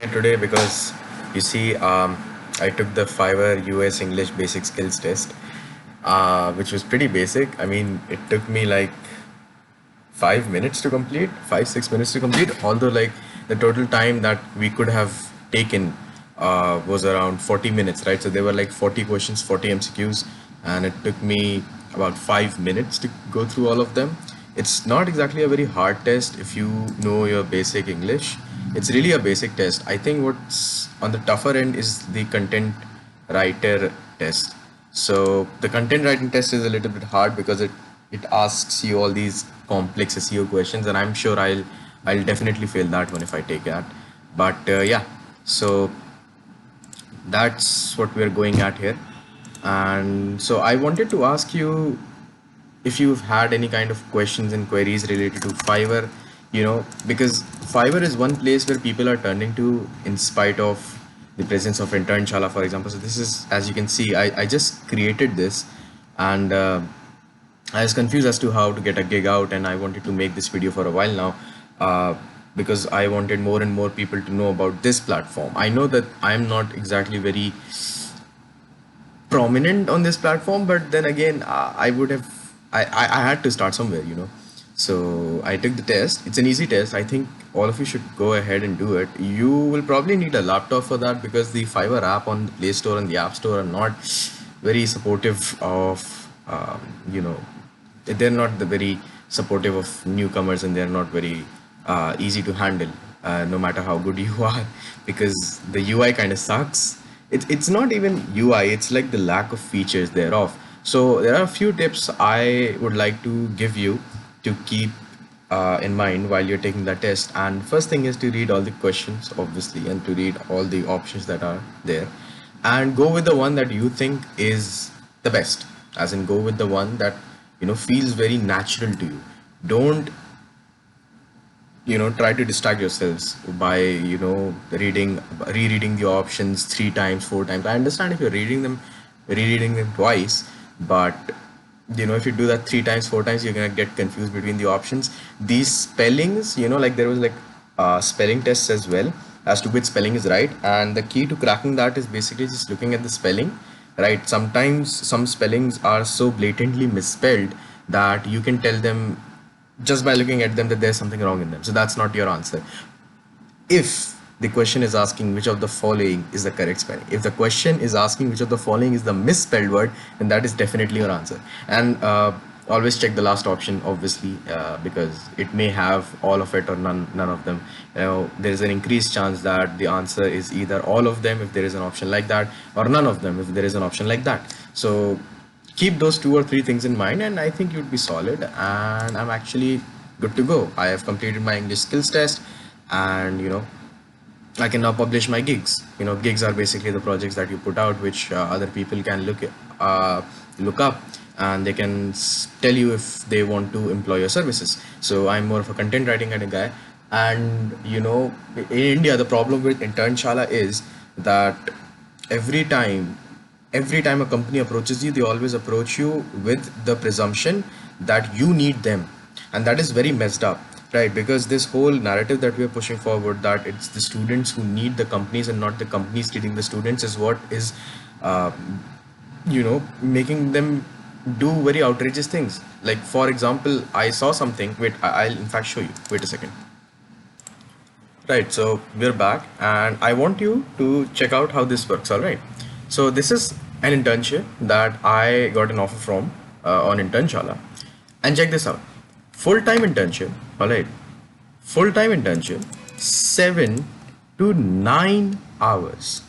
Today because you see, I took the Fiverr US English Basic Skills Test, which was pretty basic. I mean, it took me like 5 minutes to complete, 5, 6 minutes to complete. Although, like the total time that we could have taken was around 40 minutes, right? So there were like 40 questions, 40 MCQs, and it took me about 5 minutes to go through all of them. It's not exactly a very hard test if you know your basic English. It's really a basic test. I think what's on the tougher end is the content writer test. So the content writing test is a little bit hard because it asks you all these complex SEO questions, and I'm sure I'll definitely fail that one if I take that. But yeah, so that's what we're going at here. And so I wanted to ask you if you've had any kind of questions and queries related to Fiverr, because Fiverr is one place where people are turning to in spite of the presence of Internshala, for example. So this is, as you can see, I just created this, and I was confused as to how to get a gig out, and I wanted to make this video for a while now, uh, because I wanted more and more people to know about this platform. I know that I'm not exactly very prominent on this platform, but then again, I had to start somewhere. So I took the test. It's an easy test. I think all of you should go ahead and do it. You will probably need a laptop for that because the Fiverr app on the Play Store and the App Store are not very supportive of, they're not the very supportive of newcomers, and they're not very easy to handle, no matter how good you are, because the UI kind of sucks. It's not even UI, it's like the lack of features thereof. So there are a few tips I would like to give you to keep in mind while you're taking the test. And first thing is to read all the questions, obviously, and to read all the options that are there, and go with the one that you think is the best. As in, go with the one that feels very natural to you. Don't try to distract yourselves by rereading the options 3 times, 4 times. I understand if you're rereading them twice, but if you do that 3 times, 4 times, you're gonna get confused between the options. These spellings, like there was like spelling tests as well as to which spelling is right, and the key to cracking that is basically just looking at the spelling, right? Sometimes some spellings are so blatantly misspelled that you can tell them just by looking at them that there's something wrong in them. So that's not your answer. If the question is asking which of the following is the correct spelling, if the question is asking which of the following is the misspelled word, then that is definitely your answer. And always check the last option, obviously, because it may have all of it or none of them. There is an increased chance that the answer is either all of them if there is an option like that, or none of them if there is an option like that. So keep those 2 or 3 things in mind, and I think you'd be solid. And I'm actually good to go. I have completed my English skills test, and I can now publish my gigs. Gigs are basically the projects that you put out, which other people can look up, and they can tell you if they want to employ your services. So I'm more of a content writing kind of guy. And in India, the problem with Internshala is that every time every time a company approaches you, they always approach you with the presumption that you need them, and that is very messed up, right? Because this whole narrative that we are pushing forward, that it's the students who need the companies and not the companies needing the students, is what is uh, making them do very outrageous things. Like, for example, I saw something. Wait, I'll in fact show you. Wait a second. Right, so we're back, and I want you to check out how this works. All right, so this is an internship that I got an offer from on Internshala, and check this out: full-time internship. All right, full-time internship, 7 to 9 hours,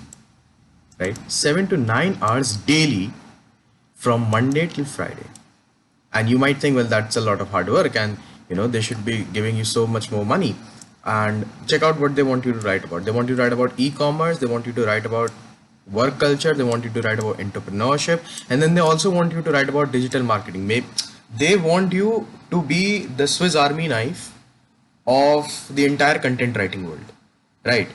right? 7 to 9 hours daily from Monday till Friday. And you might think, well, that's a lot of hard work, and they should be giving you so much more money. And check out what they want you to write about. They want you to write about e-commerce, they want you to write about work culture, they want you to write about entrepreneurship, and then they also want you to write about digital marketing. Maybe they want you to be the Swiss army knife of the entire content writing world, right?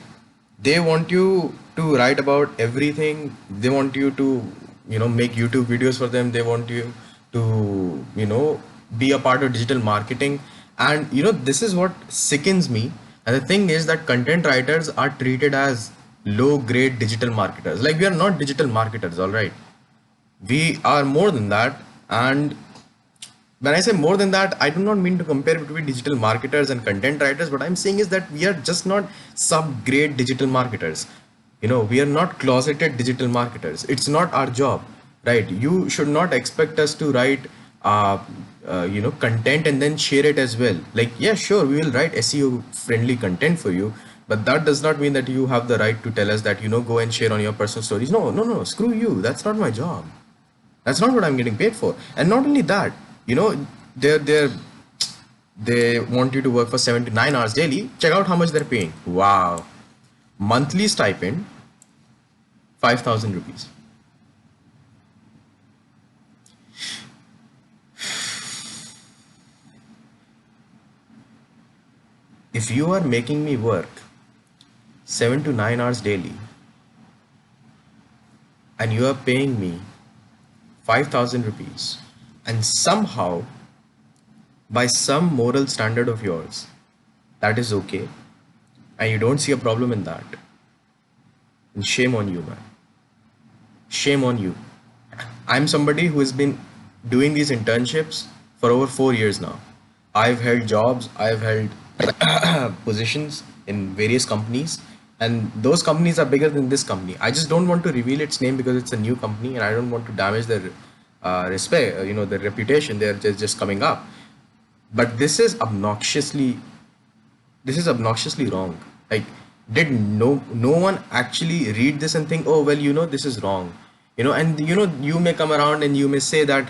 They want you to write about everything. They want you to make YouTube videos for them. They want you to be a part of digital marketing. And this is what sickens me, And the thing is that content writers are treated as low grade digital marketers. Like, we are not digital marketers, all right? We are more than that. And when I say more than that, I do not mean to compare between digital marketers and content writers. What I'm saying is that we are just not sub-grade digital marketers. We are not closeted digital marketers. It's not our job, right? You should not expect us to write, content and then share it as well. Like, yeah, sure, we will write SEO friendly content for you, but that does not mean that you have the right to tell us that, go and share on your personal stories. No, no, no, screw you. That's not my job. That's not what I'm getting paid for. And not only that, they're they want you to work for 7 to 9 hours daily. Check out how much they're paying. Wow. Monthly stipend, 5,000 rupees. If you are making me work 7 to 9 hours daily and you are paying me 5,000 rupees, and somehow, by some moral standard of yours, that is okay, and you don't see a problem in that, then shame on you, man. Shame on you. I'm somebody who has been doing these internships for over 4 years now. I've held jobs, I've held positions in various companies, and those companies are bigger than this company. I just don't want to reveal its name because it's a new company, and I don't want to damage their respect, their reputation. They're just coming up. But this is obnoxiously wrong. Like, did no one actually read this and think, oh well, this is wrong, and you may come around and you may say that,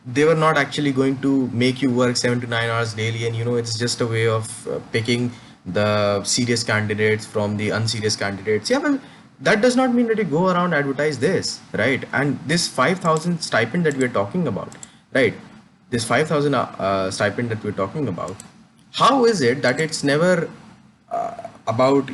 they were not actually going to make you work 7 to 9 hours daily, and it's just a way of picking the serious candidates from the unserious candidates. Yeah, well, that does not mean that you go around advertise this, right? And this 5,000 stipend that we're talking about, right? This 5,000 stipend that we're talking about, how is it that it's never about,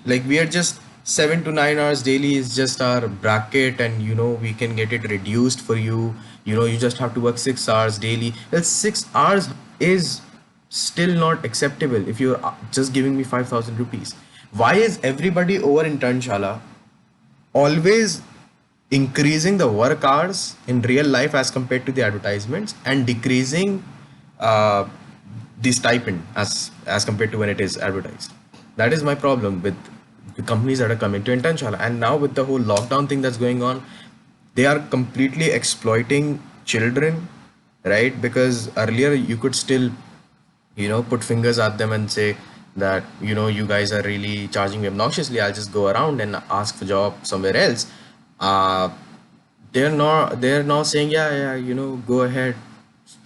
like, we are just 7 to 9 hours daily is just our bracket, and we can get it reduced for you. You just have to work 6 hours daily. Well, 6 hours is still not acceptable if you're just giving me 5,000 rupees. Why is everybody over in Tanshala always increasing the work hours in real life as compared to the advertisements, and decreasing uh, the stipend as compared to when it is advertised? That is my problem with the companies that are coming to Intentional. And now with the whole lockdown thing that's going on, they are completely exploiting children, right? Because earlier you could still, put fingers at them and say that, you guys are really charging me obnoxiously. I'll just go around and ask for job somewhere else. Uh, they're now saying, yeah, yeah, go ahead,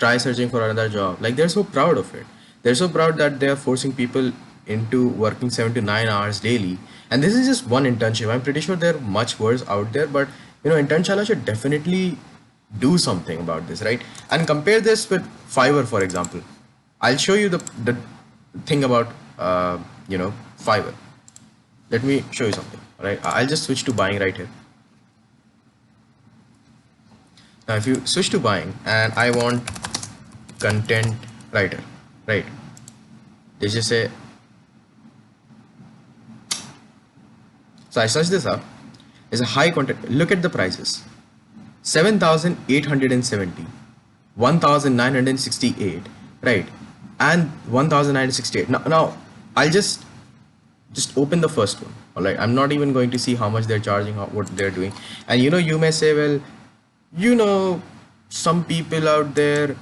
try searching for another job. Like, they're so proud of it. They're so proud that they're forcing people into working 7 to 9 hours daily. And this is just one internship. I'm pretty sure there are much worse out there, but Internshala should definitely do something about this, right? And compare this with Fiverr, for example. I'll show you the thing about Fiverr. Let me show you something. All right, I'll just switch to buying right here. Now, if you switch to buying and I want content writer, right? They just say, so I search this up. It's a high content. Look at the prices: 7,870, 1,968, right? And 1,968. Now I'll just open the first one. All right, I'm not even going to see how much they're charging, what they're doing. And you may say, well, some people out there,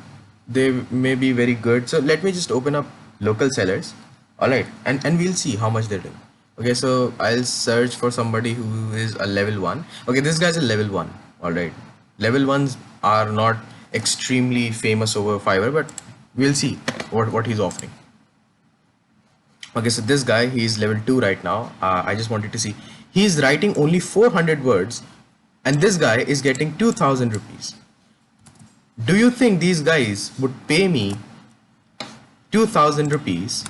they may be very good. So let me just open up local sellers. All right, and we'll see how much they're doing. Okay, so I'll search for somebody who is a level 1. Okay, this guy's a level 1. All right, level 1s are not extremely famous over Fiverr, but we'll see what he's offering. Okay, so this guy, he's level 2 right now. I just wanted to see. He's writing only 400 words, and this guy is getting 2,000 rupees. Do you think these guys would pay me 2,000 rupees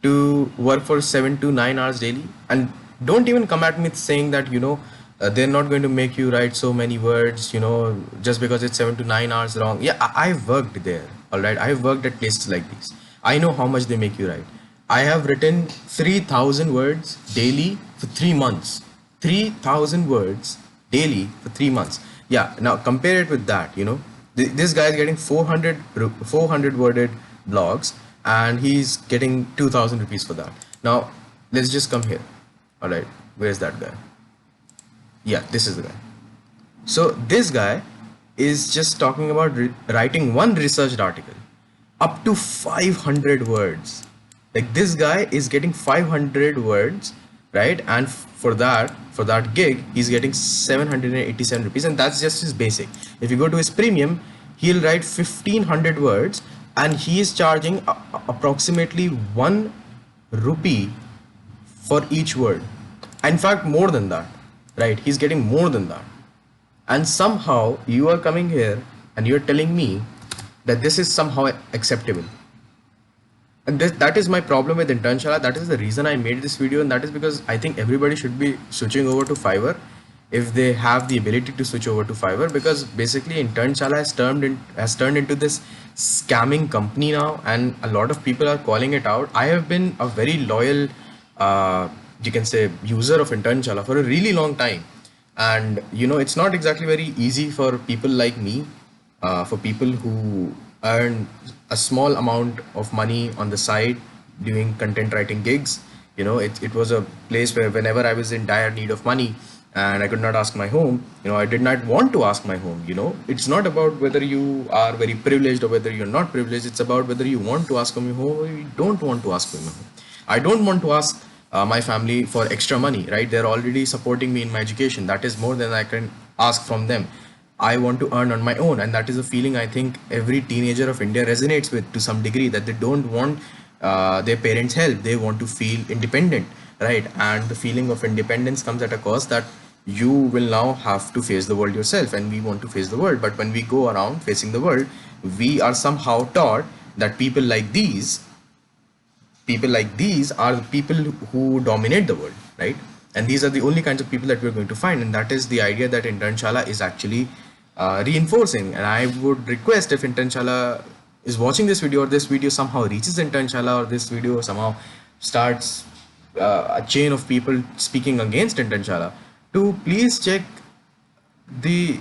to work for 7 to 9 hours daily? And don't even come at me saying that, they're not going to make you write so many words, just because it's 7 to 9 hours long. Yeah, I've worked there. All right, I've worked at places like these. I know how much they make you write. I have written 3,000 words daily for 3 months. 3,000 words daily for 3 months. Yeah, now compare it with that, This guy is getting 400 worded blogs, and he's getting 2,000 rupees for that. Now, let's just come here. All right, where's that guy? Yeah, this is the guy. So this guy is just talking about writing one researched article up to 500 words. Like, this guy is getting 500 words, right? And for that gig, he's getting 787 rupees, and that's just his basic. If you go to his premium, he'll write 1500 words, and he is charging approximately 1 rupee for each word. In fact, more than that, right? He's getting more than that. And somehow you are coming here and you're telling me that this is somehow acceptable. And that is my problem with Internshala. That is the reason I made this video, and that is because I think everybody should be switching over to Fiverr if they have the ability to switch over to Fiverr, because basically Internshala has turned into this scamming company now, and a lot of people are calling it out. I have been a very loyal, you can say, user of Internshala for a really long time, and it's not exactly very easy for people like me, for people who earn a small amount of money on the side doing content writing gigs. It was a place where whenever I was in dire need of money and I could not ask my home, I did not want to ask my home. It's not about whether you are very privileged or whether you're not privileged. It's about whether you want to ask from your home or you don't want to ask from your home. I don't want to ask my family for extra money, right? They're already supporting me in my education. That is more than I can ask from them. I want to earn on my own, and that is a feeling I think every teenager of India resonates with to some degree, that they don't want their parents' help. They want to feel independent, right? And the feeling of independence comes at a cost, that you will now have to face the world yourself, and we want to face the world. But when we go around facing the world, we are somehow taught that people like these are the people who dominate the world, right? And these are the only kinds of people that we're going to find, and that is the idea that Internshala is actually reinforcing. And I would request, if Internshala is watching this video, or this video somehow reaches Internshala, or this video somehow starts a chain of people speaking against Internshala, to please check the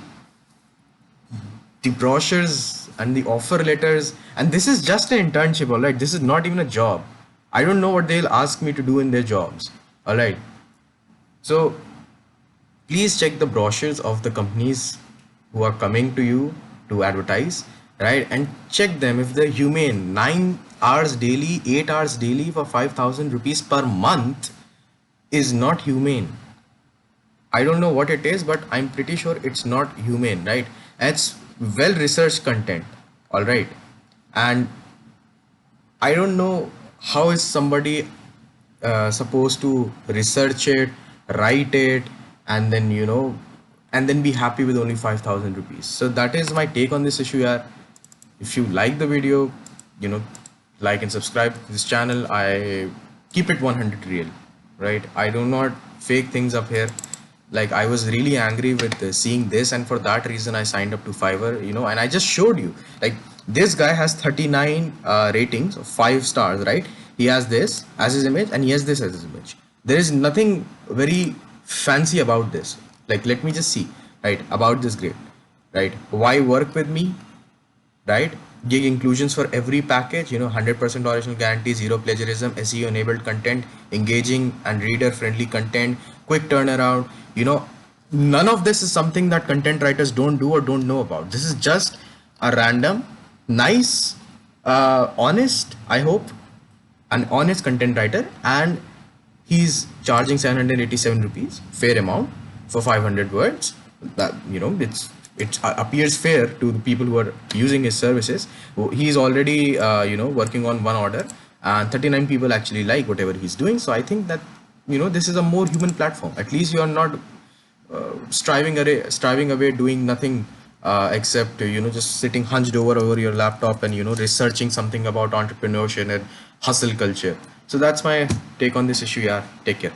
brochures and the offer letters. And this is just an internship, all right? This is not even a job. I don't know what they'll ask me to do in their jobs, all right? So please check the brochures of the companies who are coming to you to advertise, right? And check them if they're humane. 9 hours daily, 8 hours daily for 5,000 rupees per month is not humane. I don't know what it is, but I'm pretty sure it's not humane, right? It's well researched content, all right? And I don't know how is somebody supposed to research it, write it, and then and then be happy with only 5,000 rupees. So that is my take on this issue. Yeah, if you like the video, like and subscribe to this channel. I keep it 100 real, right? I do not fake things up here. Like, I was really angry with seeing this, and for that reason I signed up to Fiverr, and I just showed you, like, this guy has 39 ratings of 5 stars, right? He has this as his image, and he has this as his image. There is nothing very fancy about this. Like, let me just see, right, about this grade, right? Why work with me, right? Gig inclusions for every package, 100% original guarantee, zero plagiarism, SEO enabled content, engaging and reader friendly content, quick turnaround. None of this is something that content writers don't do or don't know about. This is just a random, nice, honest, I hope, an honest content writer, and he's charging 787 rupees, fair amount, for 500 words. That, it appears fair to the people who are using his services. He's already working on one order, and 39 people actually like whatever he's doing. So I think that this is a more human platform. At least you are not striving away doing nothing except just sitting hunched over your laptop and researching something about entrepreneurship and hustle culture. So that's my take on this issue. Yeah, take care.